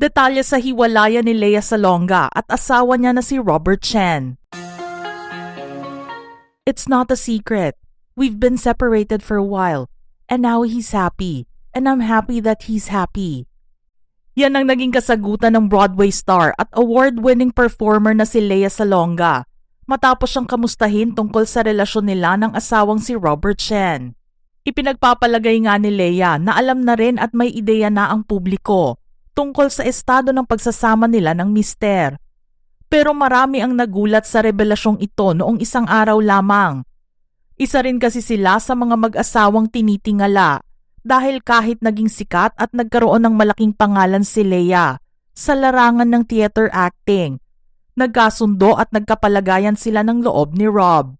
Detalye sa hiwalayan ni Lea Salonga at asawa niya na si Robert Chen. It's not a secret. We've been separated for a while, and now he's happy, and I'm happy that he's happy. Yan ang naging kasagutan ng Broadway star at award-winning performer na si Lea Salonga matapos siyang kamustahin tungkol sa relasyon nila ng asawang si Robert Chen. Ipinagpapalagay nga ni Lea na alam na rin at may ideya na ang publiko tungkol sa estado ng pagsasama nila ng mister. Pero marami ang nagulat sa revelasyong ito noong isang araw lamang. Isa rin kasi sila sa mga mag-asawang tinitingala dahil kahit naging sikat at nagkaroon ng malaking pangalan si Lea sa larangan ng theater acting, nagkasundo at nagkapalagayan sila ng loob ni Rob.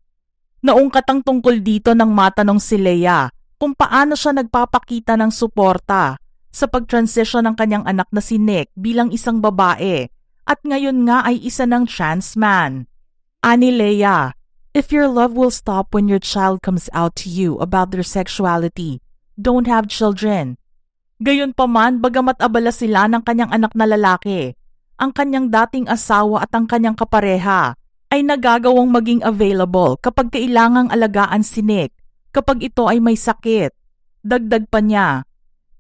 Naungkat ang tungkol dito nang matanong si Lea kung paano siya nagpapakita ng suporta sa pag-transition ng kanyang anak na si Nick bilang isang babae at ngayon nga ay isa ng trans man. Ani Lea, if your love will stop when your child comes out to you about their sexuality, don't have children. Gayunpaman, bagamat abala sila ng kanyang anak na lalaki, ang kanyang dating asawa at ang kanyang kapareha ay nagagawang maging available kapag kailangang alagaan si Nick kapag ito ay may sakit. Dagdag pa niya,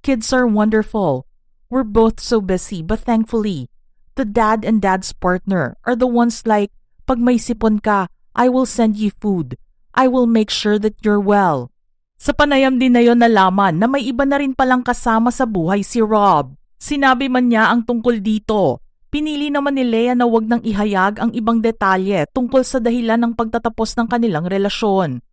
kids are wonderful. We're both so busy but thankfully, the dad and dad's partner are the ones like, pag may sipon ka, I will send you food. I will make sure that you're well. Sa panayam din na yon nalaman na may iba na rin palang kasama sa buhay si Rob. Sinabi man niya ang tungkol dito. Pinili naman ni Lea na wag nang ihayag ang ibang detalye tungkol sa dahilan ng pagtatapos ng kanilang relasyon.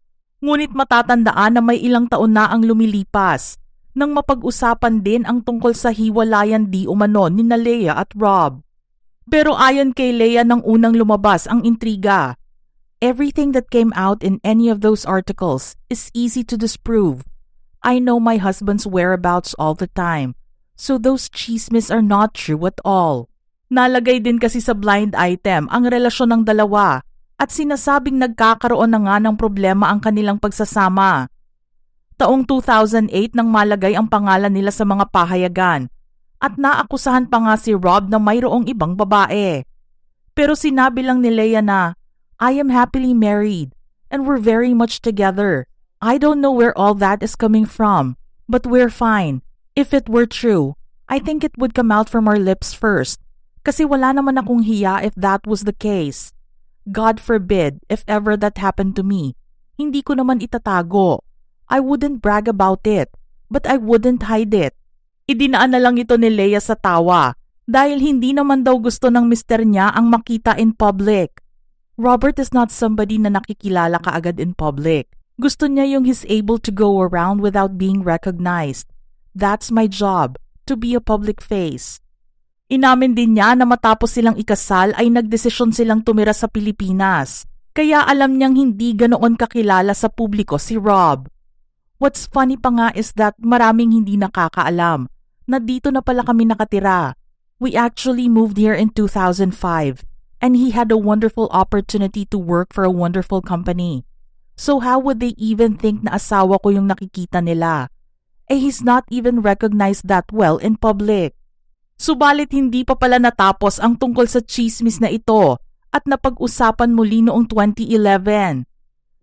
Ngunit matatandaan na may ilang taon na ang lumilipas nang mapag-usapan din ang tungkol sa hiwalayan di umano ni Lea at Rob. Pero ayon kay Lea nang unang lumabas ang intriga, everything that came out in any of those articles is easy to disprove. I know my husband's whereabouts all the time, so those chismes are not true at all. Nalagay din kasi sa blind item ang relasyon ng dalawa at sinasabing nagkakaroon na nga ng problema ang kanilang pagsasama. Taong 2008 nang malagay ang pangalan nila sa mga pahayagan at naakusahan pa nga si Rob na mayroong ibang babae. Pero sinabi lang ni Lea na, I am happily married and we're very much together. I don't know where all that is coming from, but we're fine. If it were true, I think it would come out from our lips first. Kasi wala naman akong hiya if that was the case. God forbid if ever that happened to me. Hindi ko naman itatago. I wouldn't brag about it, but I wouldn't hide it. Idinaan na lang ito ni Lea sa tawa dahil hindi naman daw gusto ng mister niya ang makita in public. Robert is not somebody na nakikilala kaagad in public. Gusto niya yung he's able to go around without being recognized. That's my job, to be a public face. Inamin din niya na matapos silang ikasal ay nagdesisyon silang tumira sa Pilipinas. Kaya alam niyang hindi ganoon kakilala sa publiko si Rob. What's funny pa nga is that maraming hindi nakakaalam na dito na pala kami nakatira. We actually moved here in 2005 and he had a wonderful opportunity to work for a wonderful company. So how would they even think na asawa ko yung nakikita nila? Eh he's not even recognized that well in public. Subalit hindi pa pala natapos ang tungkol sa chismis na ito at napag-usapan muli noong 2011.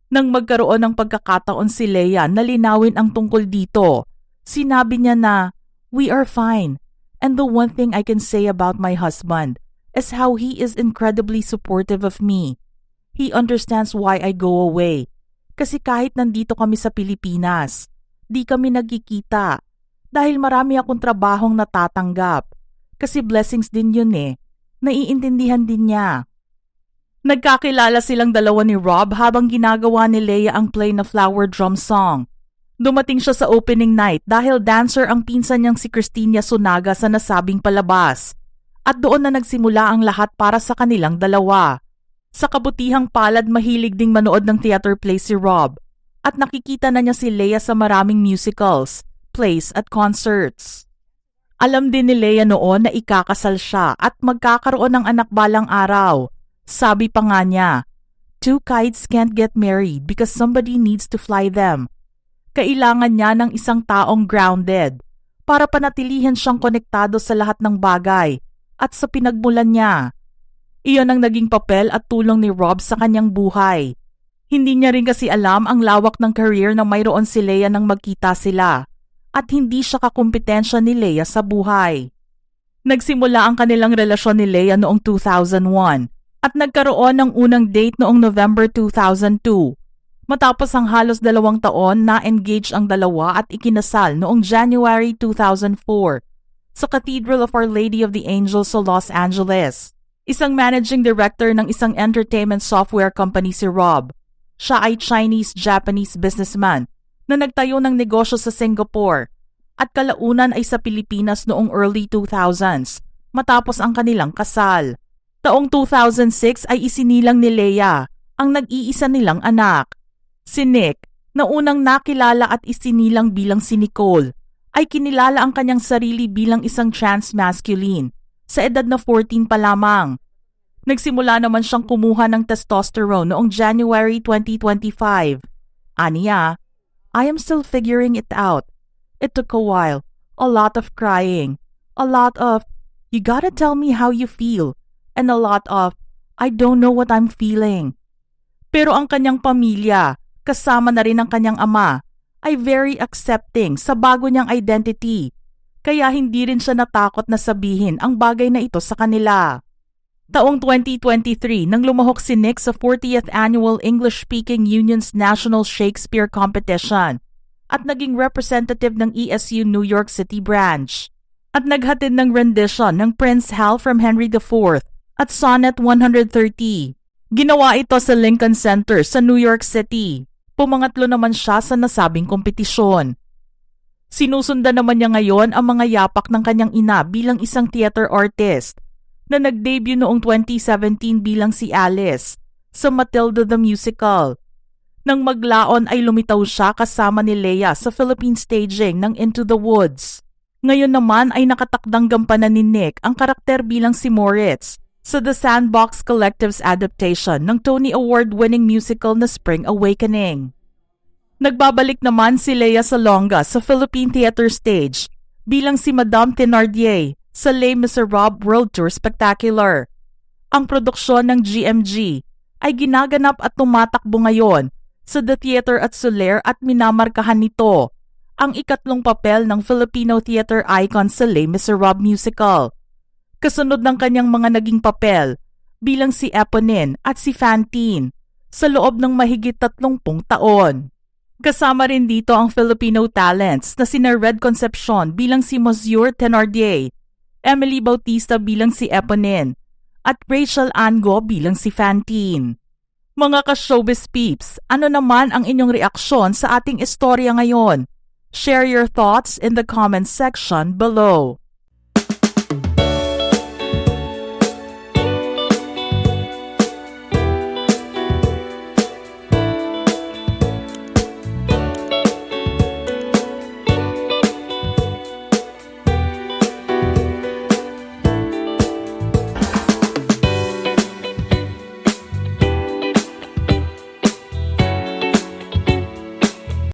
Nang magkaroon ng pagkakataon si Lea na linawin ang tungkol dito, sinabi niya na, we are fine, and the one thing I can say about my husband is how he is incredibly supportive of me. He understands why I go away. Kasi kahit nandito kami sa Pilipinas, di kami nagkikita dahil marami akong trabahong natatanggap. Kasi blessings din yun eh. Naiintindihan din niya. Nagkakilala silang dalawa ni Rob habang ginagawa ni Lea ang play na Flower Drum Song. Dumating siya sa opening night dahil dancer ang pinsan niyang si Christina Sonaga sa nasabing palabas. At doon na nagsimula ang lahat para sa kanilang dalawa. Sa kabutihang palad mahilig ding manood ng theater play si Rob. At nakikita na niya si Lea sa maraming musicals, plays at concerts. Alam din ni Lea noon na ikakasal siya at magkakaroon ng anak balang araw. Sabi pa nga niya, two kites can't get married because somebody needs to fly them. Kailangan niya ng isang taong grounded, para panatilihin siyang konektado sa lahat ng bagay at sa pinagmulan niya. Iyon ang naging papel at tulong ni Rob sa kanyang buhay. Hindi niya rin kasi alam ang lawak ng career na mayroon si Leia nang magkita sila at hindi siya kakumpetensya ni Leia sa buhay. Nagsimula ang kanilang relasyon ni Leia noong 2001 at nagkaroon ng unang date noong November 2002. Matapos ang halos 2 taon na-engage ang dalawa at ikinasal noong January 2004 sa Cathedral of Our Lady of the Angels sa Los Angeles. Isang managing director ng isang entertainment software company si Rob. Siya ay Chinese-Japanese businessman na nagtayo ng negosyo sa Singapore at kalaunan ay sa Pilipinas noong early 2000s matapos ang kanilang kasal. Taong 2006 ay isinilang ni Leia ang nag-iisa nilang anak. Si Nick, na unang nakilala at isinilang bilang si Nicole, ay kinilala ang kanyang sarili bilang isang trans-masculine sa edad na 14 pa lamang. Nagsimula naman siyang kumuha ng testosterone noong January 2025. Aniya, I am still figuring it out. It took a while, a lot of crying, a lot of, you gotta tell me how you feel, and a lot of, I don't know what I'm feeling. Pero ang kanyang pamilya, kasama na rin ang kanyang ama, ay very accepting sa bago niyang identity, kaya hindi rin siya natakot na sabihin ang bagay na ito sa kanila. Taong 2023 nang lumahok si Nick sa 40th Annual English-Speaking Union's National Shakespeare Competition at naging representative ng ESU New York City branch at naghatid ng rendition ng Prince Hal from Henry IV at Sonnet 130. Ginawa ito sa Lincoln Center sa New York City. Pumangatlo naman siya sa nasabing kompetisyon. Sinusundan naman niya ngayon ang mga yapak ng kanyang ina bilang isang theater artist na nag-debut noong 2017 bilang si Alice sa Matilda the Musical. Nang maglaon ay lumitaw siya kasama ni Leia sa Philippine staging ng Into the Woods. Ngayon naman ay nakatakdang gampanan ni Nick ang karakter bilang si Moritz sa The Sandbox Collective's adaptation ng Tony Award-winning musical na Spring Awakening. Nagbabalik naman si Leia Salonga sa Philippine theater stage bilang si Madame Thénardier sa Les Miserables World Tour Spectacular. Ang produksyon ng GMG ay ginaganap at tumatakbo ngayon sa The Theater at Soler at minamarkahan nito ang ikatlong papel ng Filipino theater icon sa Les Miserables musical. Kasunod ng kanyang mga naging papel bilang si Eponine at si Fantine sa loob ng mahigit 30 taon. Kasama rin dito ang Filipino talents na sina Red Concepcion bilang si Monsieur Thénardier, Emily Bautista bilang si Eponine, at Rachel Ango bilang si Fantine. Mga ka-showbiz peeps, ano naman ang inyong reaksyon sa ating istorya ngayon? Share your thoughts in the comments section below.